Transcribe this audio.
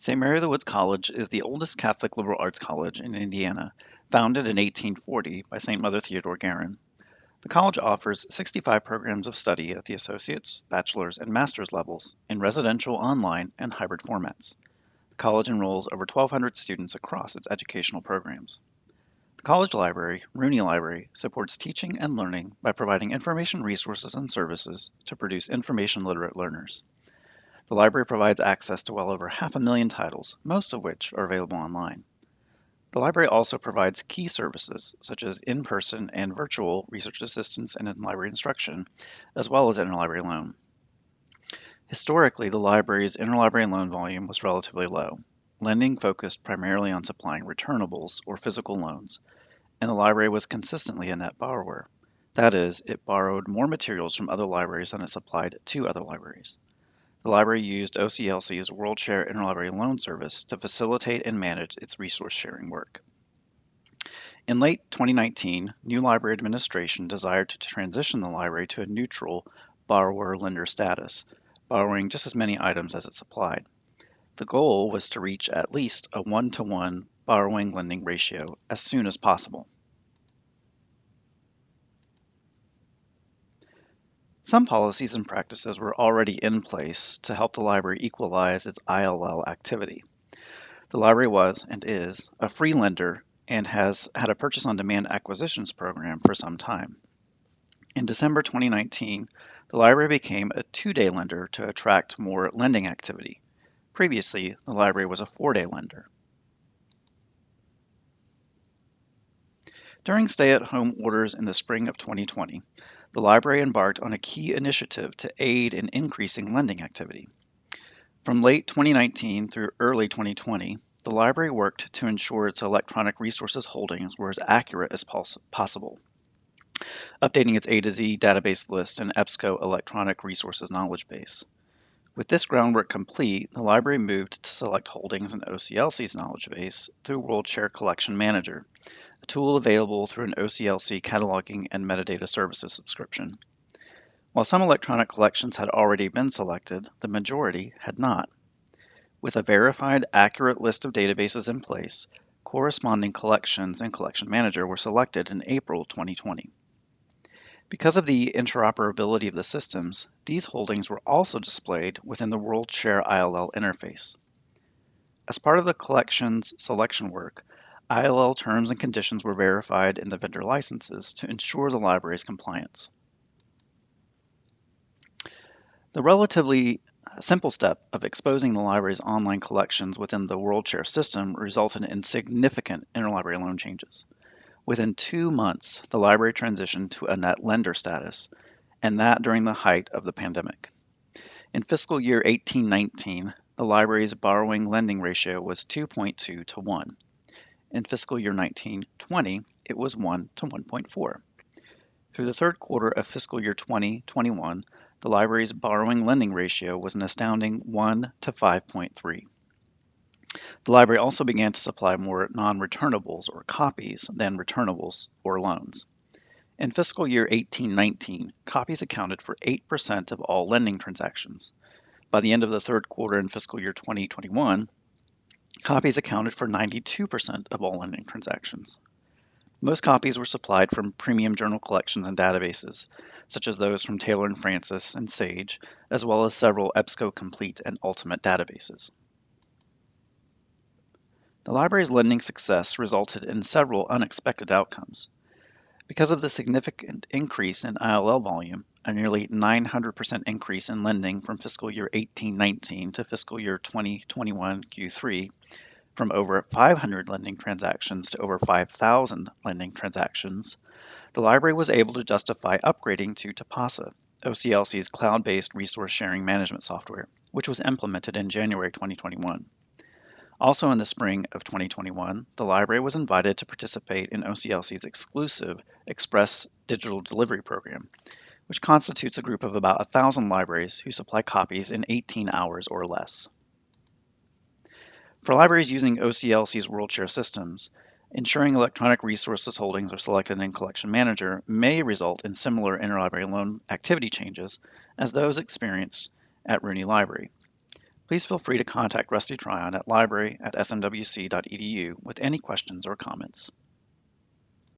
St. Mary of the Woods College is the oldest Catholic liberal arts college in Indiana, founded in 1840 by St. Mother Theodore Guerin. The college offers 65 programs of study at the associate's, bachelor's, and master's levels in residential, online, and hybrid formats. The college enrolls over 1,200 students across its educational programs. The college library, Rooney Library, supports teaching and learning by providing information resources and services to produce information literate learners. The library provides access to well over 500,000 titles, most of which are available online. The library also provides key services such as in-person and virtual research assistance and in-library instruction, as well as interlibrary loan. Historically, the library's interlibrary loan volume was relatively low. Lending focused primarily on supplying returnables or physical loans, and the library was consistently a net borrower. That is, it borrowed more materials from other libraries than it supplied to other libraries. The library used OCLC's WorldShare Interlibrary Loan Service to facilitate and manage its resource sharing work. In late 2019, new library administration desired to transition the library to a neutral borrower-lender status, borrowing just as many items as it supplied. The goal was to reach at least a 1-to-1 borrowing-lending ratio as soon as possible. Some policies and practices were already in place to help the library equalize its ILL activity. The library was, and is, a free lender and has had a purchase on demand acquisitions program for some time. In December 2019, the library became a 2-day lender to attract more lending activity. Previously, the library was a 4-day lender. During stay-at-home orders in the spring of 2020, the library embarked on a key initiative to aid in increasing lending activity. From late 2019 through early 2020, the library worked to ensure its electronic resources holdings were as accurate as possible, updating its A to Z database list and EBSCO electronic resources knowledge base. With this groundwork complete, the library moved to select holdings in OCLC's knowledge base through WorldShare Collection Manager, a tool available through an OCLC cataloging and metadata services subscription. While some electronic collections had already been selected, the majority had not. With a verified, accurate list of databases in place, corresponding collections in Collection Manager were selected in April 2020. Because of the interoperability of the systems, these holdings were also displayed within the WorldShare ILL interface. As part of the collections selection work, ILL terms and conditions were verified in the vendor licenses to ensure the library's compliance. The relatively simple step of exposing the library's online collections within the WorldShare system resulted in significant interlibrary loan changes. Within 2 months, the library transitioned to a net lender status, and that during the height of the pandemic. In fiscal year 1819, the library's borrowing lending ratio was 2.2 to 1. In fiscal year 1920, it was 1 to 1.4. Through the third quarter of fiscal year 2021, the library's borrowing lending ratio was an astounding 1 to 5.3. The library also began to supply more non-returnables or copies than returnables or loans. In fiscal year 1819, copies accounted for 8% of all lending transactions. By the end of the third quarter in fiscal year 2021, copies accounted for 92% of all lending transactions. Most copies were supplied from premium journal collections and databases, such as those from Taylor and Francis and Sage, as well as several EBSCO Complete and Ultimate databases. The library's lending success resulted in several unexpected outcomes. Because of the significant increase in ILL volume, a nearly 900% increase in lending from fiscal year 1819 to fiscal year 2021 Q3, from over 500 lending transactions to over 5,000 lending transactions, the library was able to justify upgrading to Tapasa, OCLC's cloud-based resource sharing management software, which was implemented in January 2021. Also in the spring of 2021, the library was invited to participate in OCLC's exclusive Express Digital Delivery Program, which constitutes a group of about 1,000 libraries who supply copies in 18 hours or less. For libraries using OCLC's WorldShare systems, ensuring electronic resources holdings are selected in Collection Manager may result in similar interlibrary loan activity changes as those experienced at Rooney Library. Please feel free to contact Rusty Tryon at library@smwc.edu with any questions or comments.